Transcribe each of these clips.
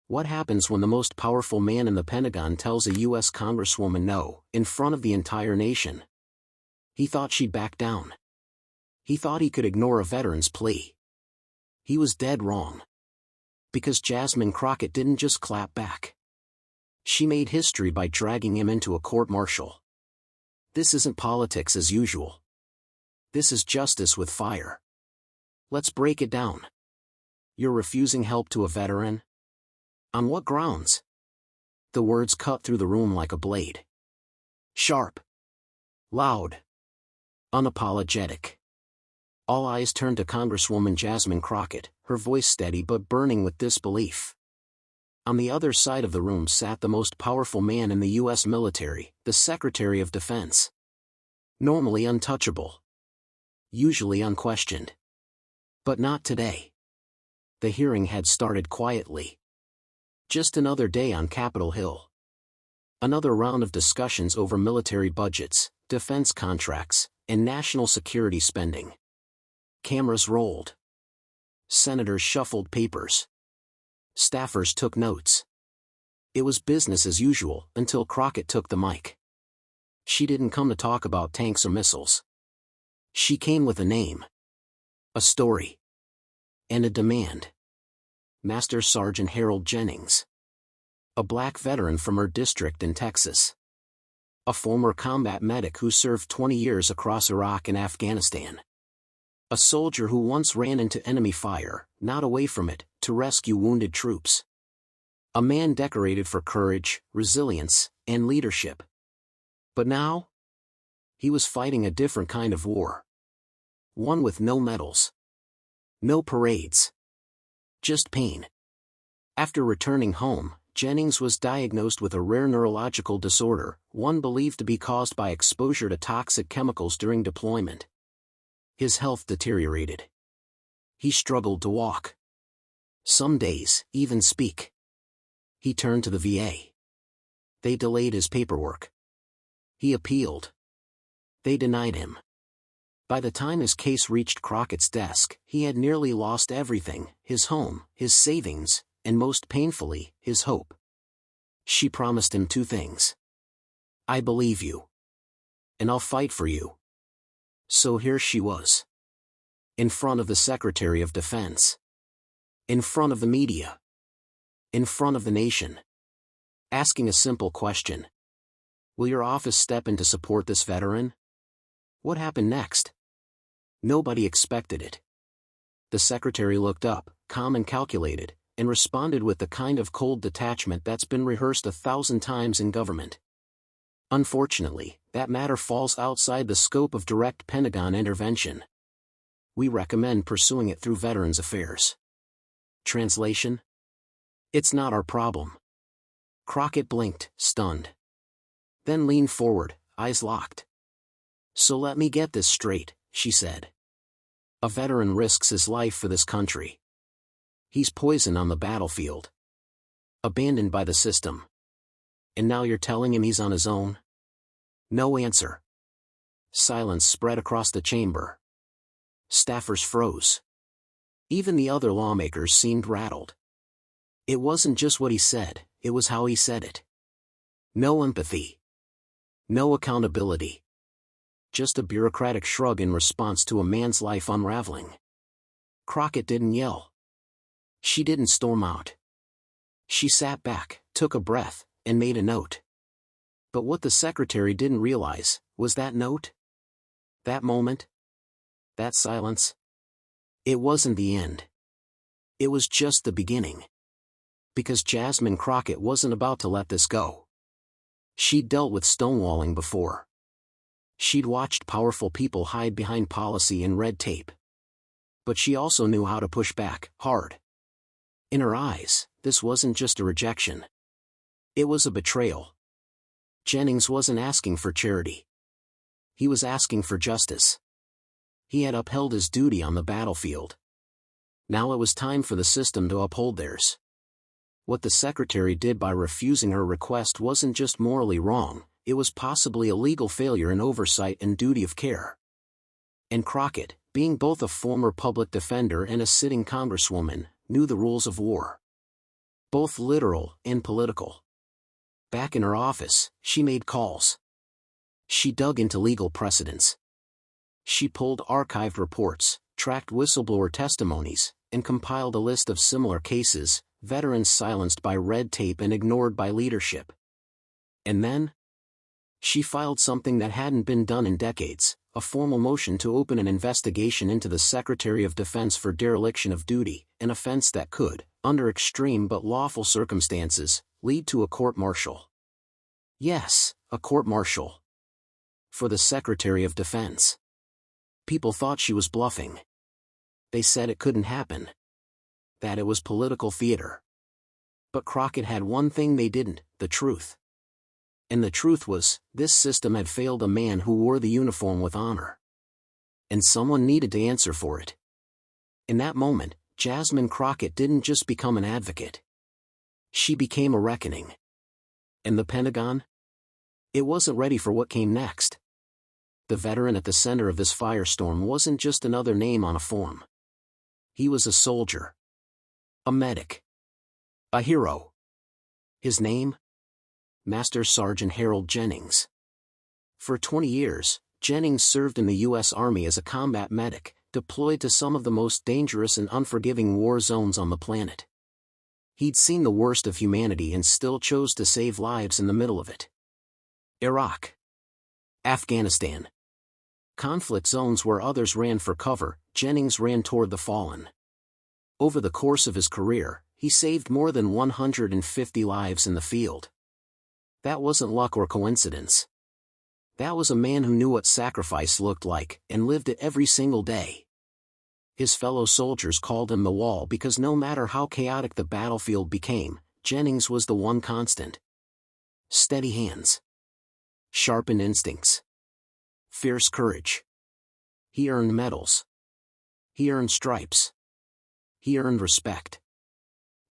What happens when the most powerful man in the Pentagon tells a U.S. Congresswoman no, in front of the entire nation? He thought she'd back down. He thought he could ignore a veteran's plea. He was dead wrong. Because Jasmine Crockett didn't just clap back. She made history by dragging him into a court-martial. This isn't politics as usual. This is justice with fire. Let's break it down. You're refusing help to a veteran? On what grounds? The words cut through the room like a blade. Sharp. Loud. Unapologetic. All eyes turned to Congresswoman Jasmine Crockett, her voice steady but burning with disbelief. On the other side of the room sat the most powerful man in the U.S. military, the Secretary of Defense. Normally untouchable. Usually unquestioned. But not today. The hearing had started quietly. Just another day on Capitol Hill. Another round of discussions over military budgets, defense contracts, and national security spending. Cameras rolled. Senators shuffled papers. Staffers took notes. It was business as usual until Crockett took the mic. She didn't come to talk about tanks or missiles. She came with a name. A story. And a demand. Master Sergeant Harold Jennings. A black veteran from her district in Texas. A former combat medic who served 20 years across Iraq and Afghanistan. A soldier who once ran into enemy fire, not away from it, to rescue wounded troops. A man decorated for courage, resilience, and leadership. But now? He was fighting a different kind of war. One with no medals. No parades. Just pain. After returning home, Jennings was diagnosed with a rare neurological disorder, one believed to be caused by exposure to toxic chemicals during deployment. His health deteriorated. He struggled to walk. Some days, even speak. He turned to the VA. They delayed his paperwork. He appealed. They denied him. By the time his case reached Crockett's desk, he had nearly lost everything, his home, his savings, and most painfully, his hope. She promised him two things. I believe you. And I'll fight for you. So here she was. In front of the Secretary of Defense. In front of the media. In front of the nation. Asking a simple question. Will your office step in to support this veteran? What happened next? Nobody expected it. The secretary looked up, calm and calculated, and responded with the kind of cold detachment that's been rehearsed 1,000 times in government. Unfortunately, that matter falls outside the scope of direct Pentagon intervention. We recommend pursuing it through Veterans Affairs. Translation? It's not our problem. Crockett blinked, stunned. Then leaned forward, eyes locked. So let me get this straight, she said. A veteran risks his life for this country. He's poison on the battlefield. Abandoned by the system. And now you're telling him he's on his own? No answer. Silence spread across the chamber. Staffers froze. Even the other lawmakers seemed rattled. It wasn't just what he said, it was how he said it. No empathy. No accountability. Just a bureaucratic shrug in response to a man's life unraveling. Crockett didn't yell. She didn't storm out. She sat back, took a breath, and made a note. But what the secretary didn't realize, was that note? That moment? That silence? It wasn't the end. It was just the beginning. Because Jasmine Crockett wasn't about to let this go. She'd dealt with stonewalling before. She'd watched powerful people hide behind policy and red tape. But she also knew how to push back, hard. In her eyes, this wasn't just a rejection. It was a betrayal. Jennings wasn't asking for charity. He was asking for justice. He had upheld his duty on the battlefield. Now it was time for the system to uphold theirs. What the secretary did by refusing her request wasn't just morally wrong, it was possibly a legal failure in oversight and duty of care. And Crockett, being both a former public defender and a sitting congresswoman, knew the rules of war. both literal and political. Back in her office, she made calls. She dug into legal precedents. She pulled archived reports, tracked whistleblower testimonies, and compiled a list of similar cases, veterans silenced by red tape and ignored by leadership. And then, she filed something that hadn't been done in decades, a formal motion to open an investigation into the Secretary of Defense for dereliction of duty, an offense that could, under extreme but lawful circumstances, lead to a court-martial. Yes, a court-martial. For the Secretary of Defense. People thought she was bluffing. They said it couldn't happen. That it was political theater. But Crockett had one thing they didn't, the truth. And the truth was, this system had failed a man who wore the uniform with honor. And someone needed to answer for it. In that moment, Jasmine Crockett didn't just become an advocate. She became a reckoning. And the Pentagon? It wasn't ready for what came next. The veteran at the center of this firestorm wasn't just another name on a form. He was a soldier. A medic. A hero. His name? Master Sergeant Harold Jennings. For 20 years, Jennings served in the U.S. Army as a combat medic, deployed to some of the most dangerous and unforgiving war zones on the planet. He'd seen the worst of humanity and still chose to save lives in the middle of it. Iraq. Afghanistan. Conflict zones where others ran for cover, Jennings ran toward the fallen. Over the course of his career, he saved more than 150 lives in the field. That wasn't luck or coincidence. That was a man who knew what sacrifice looked like and lived it every single day. His fellow soldiers called him the Wall because no matter how chaotic the battlefield became, Jennings was the one constant. Steady hands. Sharpened instincts. Fierce courage. He earned medals. He earned stripes. He earned respect.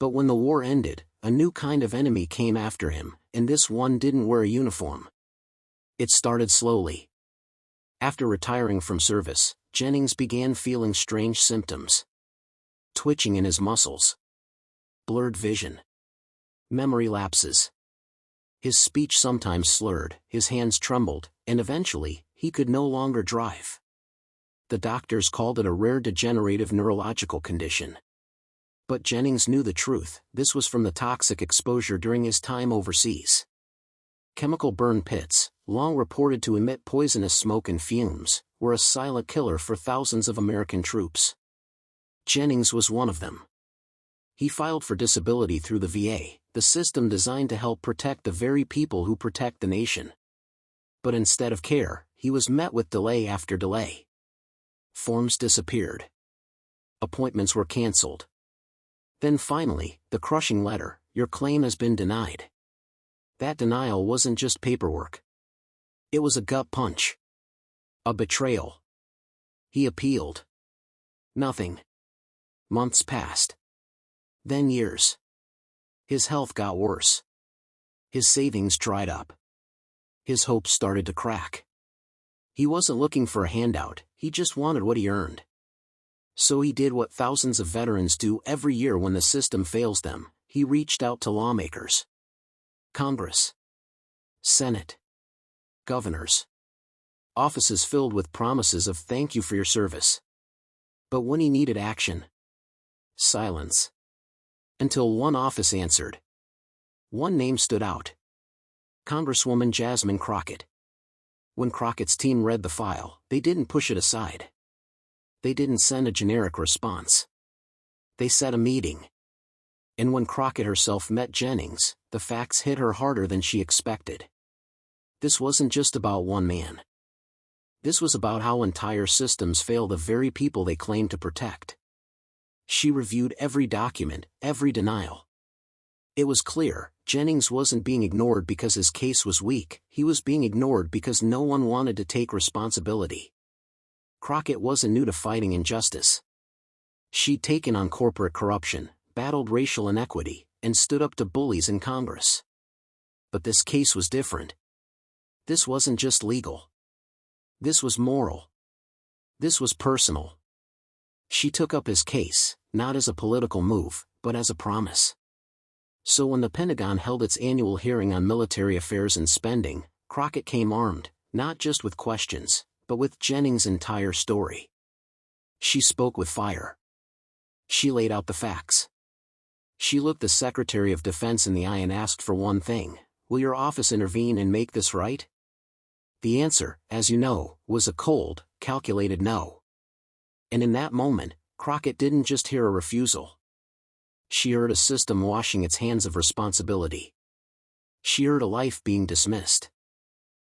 But when the war ended, a new kind of enemy came after him, and this one didn't wear a uniform. It started slowly. After retiring from service, Jennings began feeling strange symptoms. Twitching in his muscles. Blurred vision. Memory lapses. His speech sometimes slurred, his hands trembled, and eventually, he could no longer drive. The doctors called it a rare degenerative neurological condition. But Jennings knew the truth, this was from the toxic exposure during his time overseas. Chemical burn pits, long reported to emit poisonous smoke and fumes, were a silent killer for thousands of American troops. Jennings was one of them. He filed for disability through the VA, the system designed to help protect the very people who protect the nation. But instead of care, he was met with delay after delay. Forms disappeared. Appointments were canceled. Then finally, the crushing letter, "Your claim has been denied." That denial wasn't just paperwork. It was a gut punch. A betrayal. He appealed. Nothing. Months passed. Then years. His health got worse. His savings dried up. His hopes started to crack. He wasn't looking for a handout, he just wanted what he earned. So he did what thousands of veterans do every year when the system fails them, he reached out to lawmakers. Congress. Senate. Governors. Offices filled with promises of thank you for your service. But when he needed action, silence. Until one office answered. One name stood out. Congresswoman Jasmine Crockett. When Crockett's team read the file, they didn't push it aside. They didn't send a generic response. They set a meeting. And when Crockett herself met Jennings, the facts hit her harder than she expected. This wasn't just about one man. This was about how entire systems fail the very people they claim to protect. She reviewed every document, every denial. It was clear, Jennings wasn't being ignored because his case was weak, he was being ignored because no one wanted to take responsibility. Crockett wasn't new to fighting injustice. She'd taken on corporate corruption, battled racial inequity, and stood up to bullies in Congress. But this case was different. This wasn't just legal. This was moral. This was personal. She took up his case, not as a political move, but as a promise. So when the Pentagon held its annual hearing on military affairs and spending, Crockett came armed, not just with questions, but with Jennings' entire story. She spoke with fire. She laid out the facts. She looked the Secretary of Defense in the eye and asked for one thing: will your office intervene and make this right? The answer, as you know, was a cold, calculated no. And in that moment, Crockett didn't just hear a refusal. She heard a system washing its hands of responsibility. She heard a life being dismissed.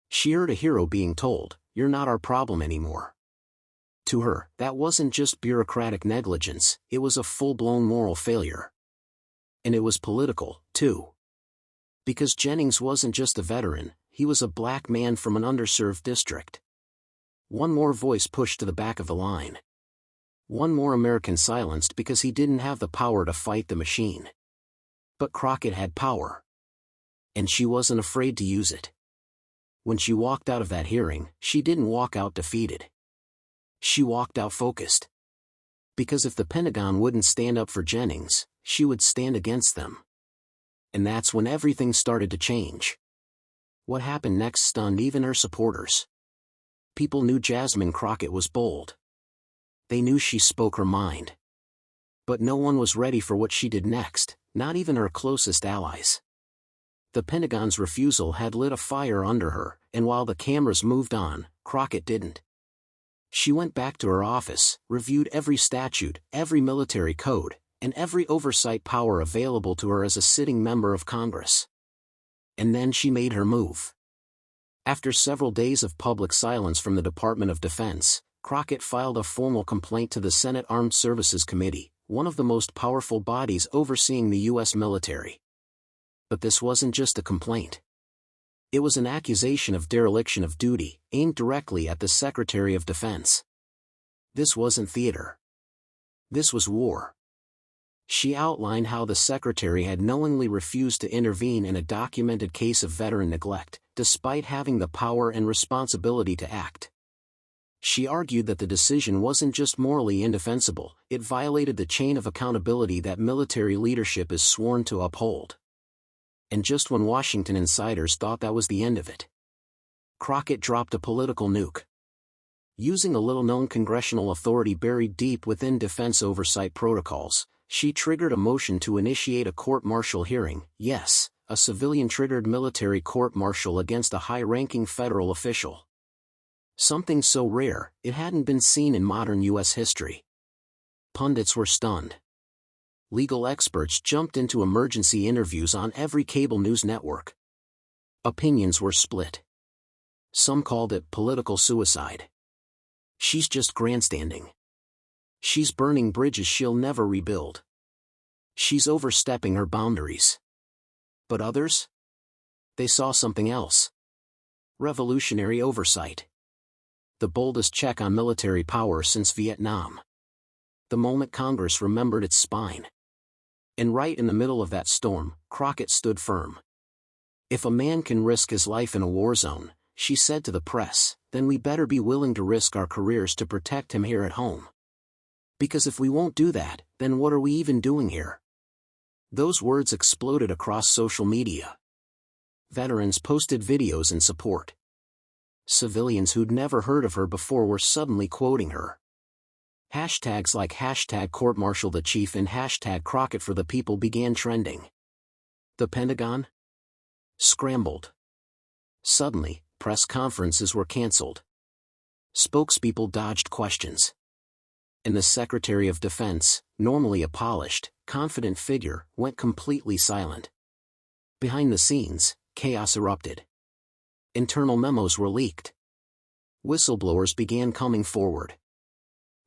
She heard a hero being told, "You're not our problem anymore." To her, that wasn't just bureaucratic negligence, it was a full-blown moral failure. And it was political, too. Because Jennings wasn't just a veteran, he was a black man from an underserved district. One more voice pushed to the back of the line. One more American silenced because he didn't have the power to fight the machine. But Crockett had power. And she wasn't afraid to use it. When she walked out of that hearing, she didn't walk out defeated. She walked out focused. Because if the Pentagon wouldn't stand up for Jennings, she would stand against them. And that's when everything started to change. What happened next stunned even her supporters. People knew Jasmine Crockett was bold. They knew she spoke her mind. But no one was ready for what she did next, not even her closest allies. The Pentagon's refusal had lit a fire under her, and while the cameras moved on, Crockett didn't. She went back to her office, reviewed every statute, every military code, and every oversight power available to her as a sitting member of Congress. And then she made her move. After several days of public silence from the Department of Defense, Crockett filed a formal complaint to the Senate Armed Services Committee, one of the most powerful bodies overseeing the U.S. military. But this wasn't just a complaint. It was an accusation of dereliction of duty, aimed directly at the Secretary of Defense. This wasn't theater. This was war. She outlined how the Secretary had knowingly refused to intervene in a documented case of veteran neglect, despite having the power and responsibility to act. She argued that the decision wasn't just morally indefensible, it violated the chain of accountability that military leadership is sworn to uphold. And just when Washington insiders thought that was the end of it, Crockett dropped a political nuke. Using a little-known congressional authority buried deep within defense oversight protocols, she triggered a motion to initiate a court-martial hearing, yes, a civilian-triggered military court-martial against a high-ranking federal official. Something so rare, it hadn't been seen in modern U.S. history. Pundits were stunned. Legal experts jumped into emergency interviews on every cable news network. Opinions were split. Some called it political suicide. She's just grandstanding. She's burning bridges she'll never rebuild. She's overstepping her boundaries. But others? They saw something else. Revolutionary oversight. The boldest check on military power since Vietnam. The moment Congress remembered its spine. And right in the middle of that storm, Crockett stood firm. If a man can risk his life in a war zone, she said to the press, then we better be willing to risk our careers to protect him here at home. Because if we won't do that, then what are we even doing here? Those words exploded across social media. Veterans posted videos in support. Civilians who'd never heard of her before were suddenly quoting her. Hashtags like #court-martial the chief and #Crockett for the people began trending. The Pentagon? Scrambled. Suddenly, press conferences were canceled. Spokespeople dodged questions. And the Secretary of Defense, normally a polished, confident figure, went completely silent. Behind the scenes, chaos erupted. Internal memos were leaked. Whistleblowers began coming forward.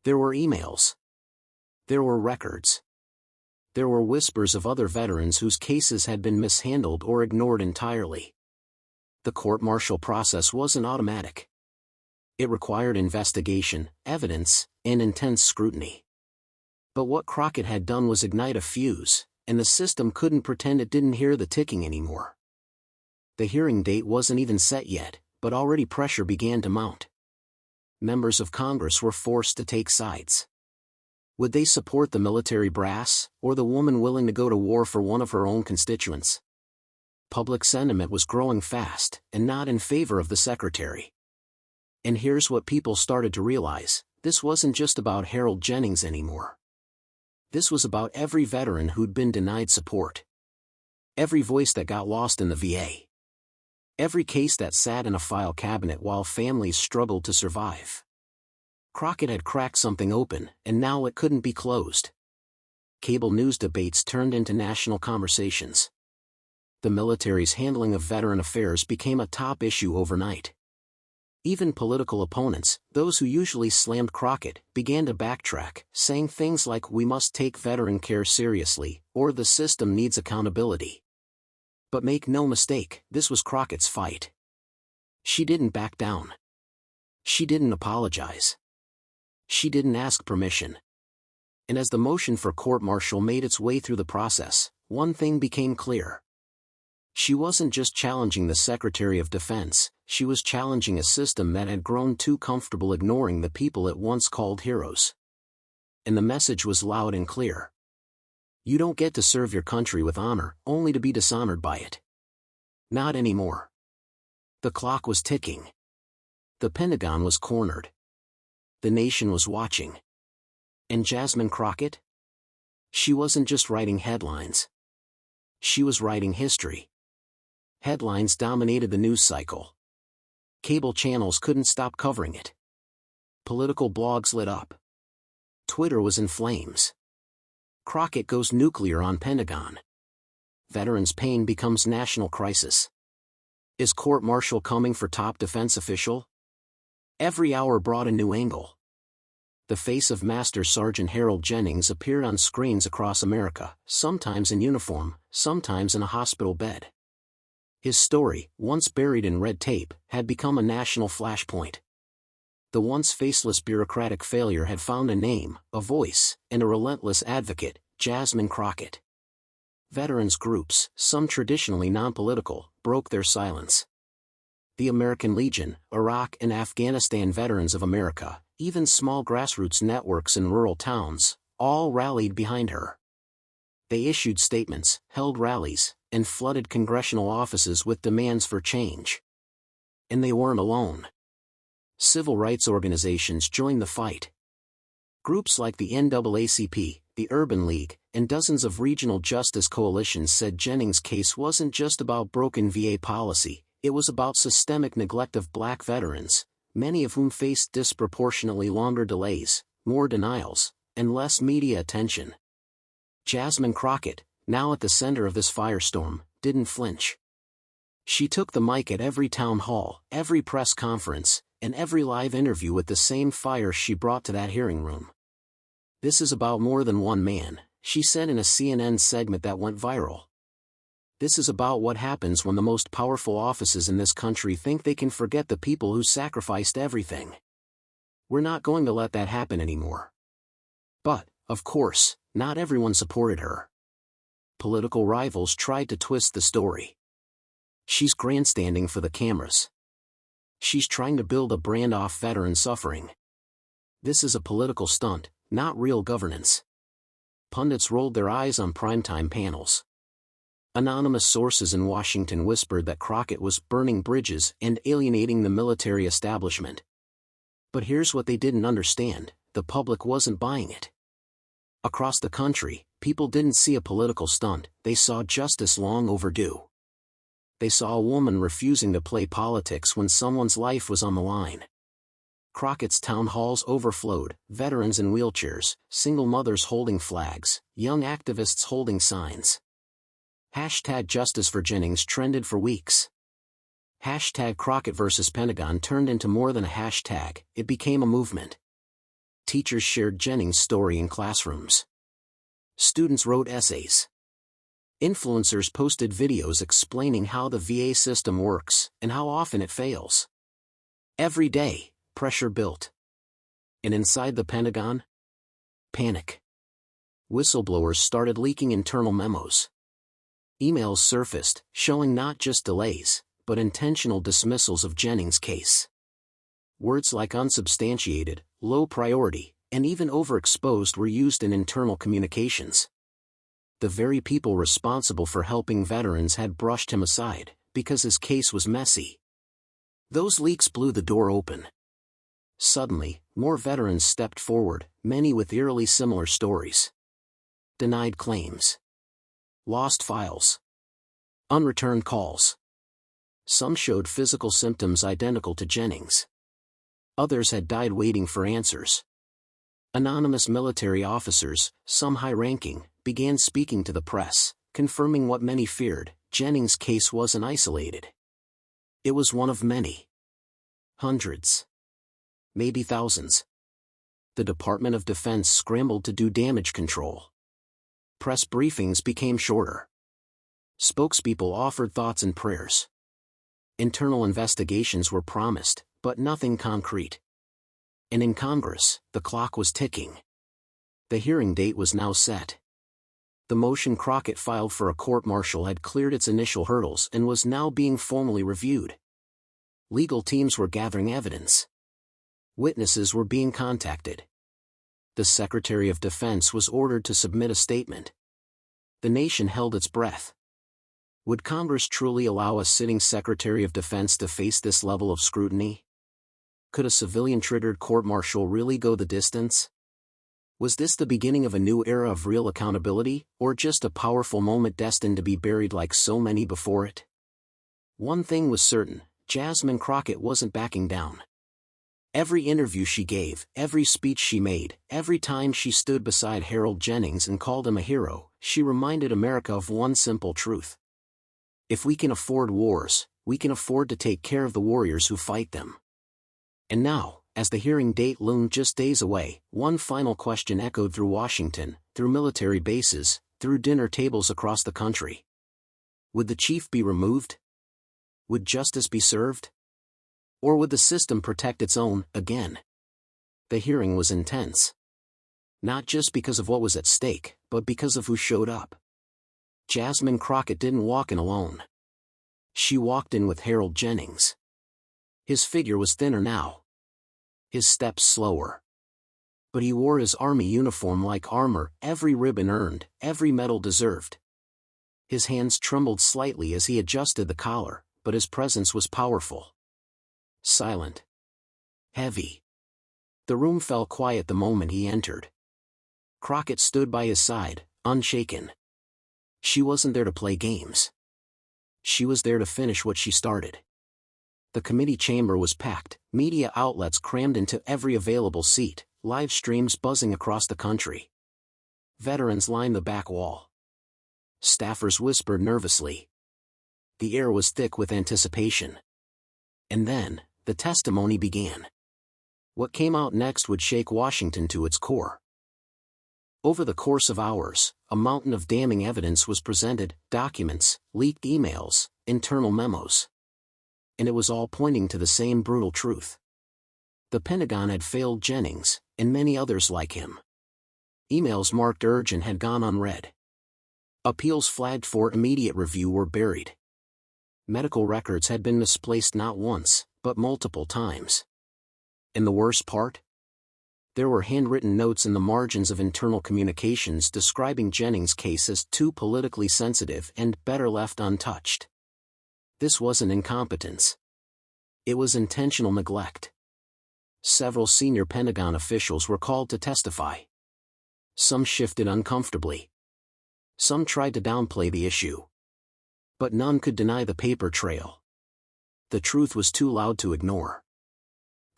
There were emails. There were records. There were whispers of other veterans whose cases had been mishandled or ignored entirely. The court-martial process wasn't automatic. It required investigation, evidence, and intense scrutiny. But what Crockett had done was ignite a fuse, and the system couldn't pretend it didn't hear the ticking anymore. The hearing date wasn't even set yet, but already pressure began to mount. Members of Congress were forced to take sides. Would they support the military brass, or the woman willing to go to war for one of her own constituents? Public sentiment was growing fast, and not in favor of the secretary. And here's what people started to realize: this wasn't just about Harold Jennings anymore. This was about every veteran who'd been denied support. Every voice that got lost in the VA. Every case that sat in a file cabinet while families struggled to survive. Crockett had cracked something open, and now it couldn't be closed. Cable news debates turned into national conversations. The military's handling of veteran affairs became a top issue overnight. Even political opponents, those who usually slammed Crockett, began to backtrack, saying things like "we must take veteran care seriously," or "the system needs accountability." But make no mistake, this was Crockett's fight. She didn't back down. She didn't apologize. She didn't ask permission. And as the motion for court-martial made its way through the process, one thing became clear. She wasn't just challenging the Secretary of Defense, she was challenging a system that had grown too comfortable ignoring the people it once called heroes. And the message was loud and clear. You don't get to serve your country with honor, only to be dishonored by it. Not anymore. The clock was ticking. The Pentagon was cornered. The nation was watching. And Jasmine Crockett? She wasn't just writing headlines. She was writing history. Headlines dominated the news cycle. Cable channels couldn't stop covering it. Political blogs lit up. Twitter was in flames. Crockett goes nuclear on Pentagon. Veterans' pain becomes national crisis. Is court-martial coming for top defense official? Every hour brought a new angle. The face of Master Sergeant Harold Jennings appeared on screens across America, sometimes in uniform, sometimes in a hospital bed. His story, once buried in red tape, had become a national flashpoint. The once faceless bureaucratic failure had found a name, a voice, and a relentless advocate: Jasmine Crockett. Veterans groups, some traditionally non-political, broke their silence. The American Legion, Iraq and Afghanistan Veterans of America, even small grassroots networks in rural towns, all rallied behind her. They issued statements, held rallies, and flooded congressional offices with demands for change. And they weren't alone. Civil rights organizations joined the fight. Groups like the NAACP, the Urban League, and dozens of regional justice coalitions said Jennings' case wasn't just about broken VA policy, it was about systemic neglect of black veterans, many of whom faced disproportionately longer delays, more denials, and less media attention. Jasmine Crockett, now at the center of this firestorm, didn't flinch. She took the mic at every town hall, every press conference, and every live interview with the same fire she brought to that hearing room. "This is about more than one man," she said in a CNN segment that went viral. "This is about what happens when the most powerful offices in this country think they can forget the people who sacrificed everything. We're not going to let that happen anymore." But, of course, not everyone supported her. Political rivals tried to twist the story. She's grandstanding for the cameras. She's trying to build a brand off veteran suffering. This is a political stunt, not real governance. Pundits rolled their eyes on primetime panels. Anonymous sources in Washington whispered that Crockett was burning bridges and alienating the military establishment. But here's what they didn't understand: the public wasn't buying it. Across the country, people didn't see a political stunt, they saw justice long overdue. They saw a woman refusing to play politics when someone's life was on the line. Crockett's town halls overflowed, veterans in wheelchairs, single mothers holding flags, young activists holding signs. #Justice for Jennings trended for weeks. #Crockett versus Pentagon turned into more than a hashtag, it became a movement. Teachers shared Jennings' story in classrooms. Students wrote essays. Influencers posted videos explaining how the VA system works and how often it fails. Every day, pressure built. And inside the Pentagon? Panic. Whistleblowers started leaking internal memos. Emails surfaced, showing not just delays, but intentional dismissals of Jennings' case. Words like unsubstantiated, low priority, and even overexposed were used in internal communications. The very people responsible for helping veterans had brushed him aside, because his case was messy. Those leaks blew the door open. Suddenly, more veterans stepped forward, many with eerily similar stories. Denied claims. Lost files. Unreturned calls. Some showed physical symptoms identical to Jennings. Others had died waiting for answers. Anonymous military officers, some high-ranking, began speaking to the press, confirming what many feared: Jennings' case wasn't isolated. It was one of many. Hundreds. Maybe thousands. The Department of Defense scrambled to do damage control. Press briefings became shorter. Spokespeople offered thoughts and prayers. Internal investigations were promised, but nothing concrete. And in Congress, the clock was ticking. The hearing date was now set. The motion Crockett filed for a court-martial had cleared its initial hurdles and was now being formally reviewed. Legal teams were gathering evidence. Witnesses were being contacted. The Secretary of Defense was ordered to submit a statement. The nation held its breath. Would Congress truly allow a sitting Secretary of Defense to face this level of scrutiny? Could a civilian-triggered court-martial really go the distance? Was this the beginning of a new era of real accountability, or just a powerful moment destined to be buried like so many before it? One thing was certain: Jasmine Crockett wasn't backing down. Every interview she gave, every speech she made, every time she stood beside Harold Jennings and called him a hero, she reminded America of one simple truth. If we can afford wars, we can afford to take care of the warriors who fight them. And now, as the hearing date loomed just days away, one final question echoed through Washington, through military bases, through dinner tables across the country. Would the chief be removed? Would justice be served? Or would the system protect its own, again? The hearing was intense. Not just because of what was at stake, but because of who showed up. Jasmine Crockett didn't walk in alone. She walked in with Harold Jennings. His figure was thinner now. His steps slower. But he wore his army uniform like armor, every ribbon earned, every medal deserved. His hands trembled slightly as he adjusted the collar, but his presence was powerful. Silent. Heavy. The room fell quiet the moment he entered. Crockett stood by his side, unshaken. She wasn't there to play games. She was there to finish what she started. The committee chamber was packed, media outlets crammed into every available seat, live streams buzzing across the country. Veterans lined the back wall. Staffers whispered nervously. The air was thick with anticipation. And then, the testimony began. What came out next would shake Washington to its core. Over the course of hours, a mountain of damning evidence was presented: documents, leaked emails, internal memos. And it was all pointing to the same brutal truth. The Pentagon had failed Jennings, and many others like him. Emails marked urgent had gone unread. Appeals flagged for immediate review were buried. Medical records had been misplaced not once, but multiple times. And the worst part? There were handwritten notes in the margins of internal communications describing Jennings' case as too politically sensitive and better left untouched. This wasn't incompetence. It was intentional neglect. Several senior Pentagon officials were called to testify. Some shifted uncomfortably. Some tried to downplay the issue. But none could deny the paper trail. The truth was too loud to ignore.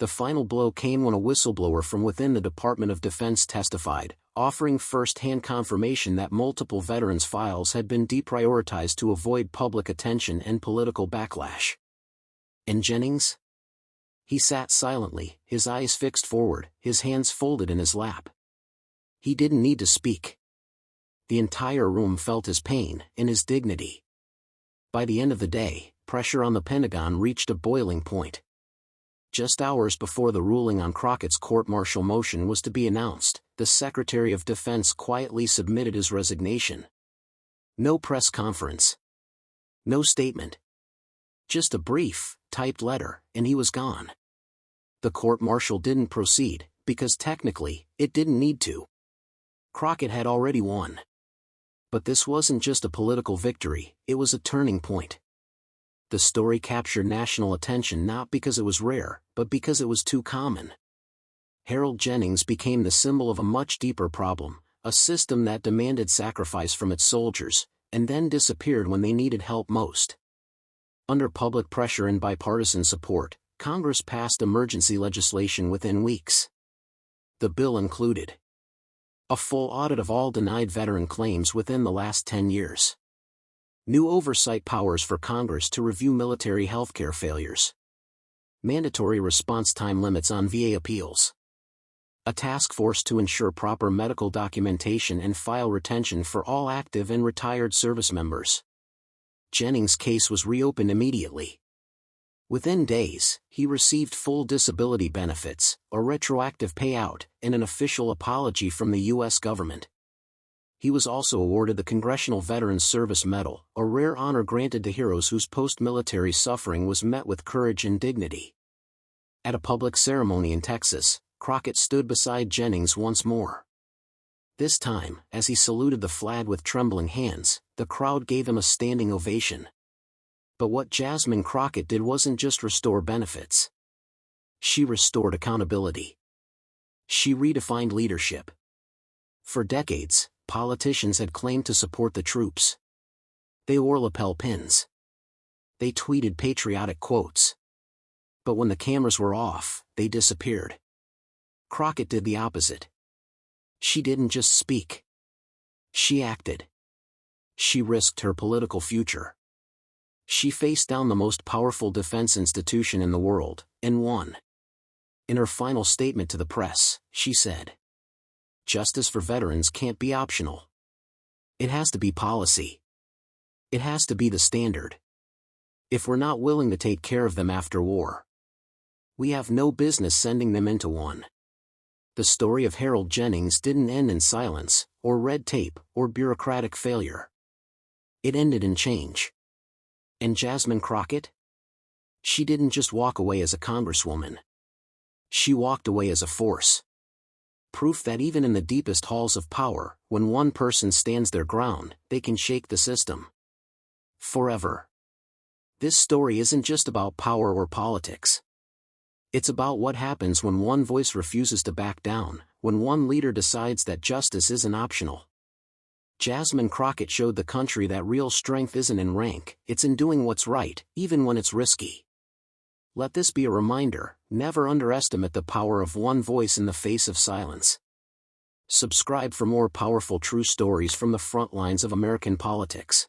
The final blow came when a whistleblower from within the Department of Defense testified, offering first-hand confirmation that multiple veterans' files had been deprioritized to avoid public attention and political backlash. And Jennings? He sat silently, his eyes fixed forward, his hands folded in his lap. He didn't need to speak. The entire room felt his pain and his dignity. By the end of the day, pressure on the Pentagon reached a boiling point. Just hours before the ruling on Crockett's court-martial motion was to be announced, the Secretary of Defense quietly submitted his resignation. No press conference. No statement. Just a brief, typed letter, and he was gone. The court-martial didn't proceed, because technically, it didn't need to. Crockett had already won. But this wasn't just a political victory, it was a turning point. The story captured national attention not because it was rare, but because it was too common. Harold Jennings became the symbol of a much deeper problem, a system that demanded sacrifice from its soldiers, and then disappeared when they needed help most. Under public pressure and bipartisan support, Congress passed emergency legislation within weeks. The bill included a full audit of all denied veteran claims within the last 10 years. New oversight powers for Congress to review military healthcare failures. Mandatory response time limits on VA appeals. A task force to ensure proper medical documentation and file retention for all active and retired service members. Jennings' case was reopened immediately. Within days, he received full disability benefits, a retroactive payout, and an official apology from the U.S. government. He was also awarded the Congressional Veterans Service Medal, a rare honor granted to heroes whose post-military suffering was met with courage and dignity. At a public ceremony in Texas, Crockett stood beside Jennings once more. This time, as he saluted the flag with trembling hands, the crowd gave him a standing ovation. But what Jasmine Crockett did wasn't just restore benefits. She restored accountability. She redefined leadership. For decades, politicians had claimed to support the troops. They wore lapel pins. They tweeted patriotic quotes. But when the cameras were off, they disappeared. Crockett did the opposite. She didn't just speak. She acted. She risked her political future. She faced down the most powerful defense institution in the world, and won. In her final statement to the press, she said, "Justice for veterans can't be optional. It has to be policy. It has to be the standard. If we're not willing to take care of them after war, we have no business sending them into one." The story of Harold Jennings didn't end in silence, or red tape, or bureaucratic failure. It ended in change. And Jasmine Crockett? She didn't just walk away as a congresswoman. She walked away as a force. Proof that even in the deepest halls of power, when one person stands their ground, they can shake the system. Forever. This story isn't just about power or politics. It's about what happens when one voice refuses to back down, when one leader decides that justice isn't optional. Jasmine Crockett showed the country that real strength isn't in rank, it's in doing what's right, even when it's risky. Let this be a reminder, never underestimate the power of one voice in the face of silence. Subscribe for more powerful true stories from the front lines of American politics.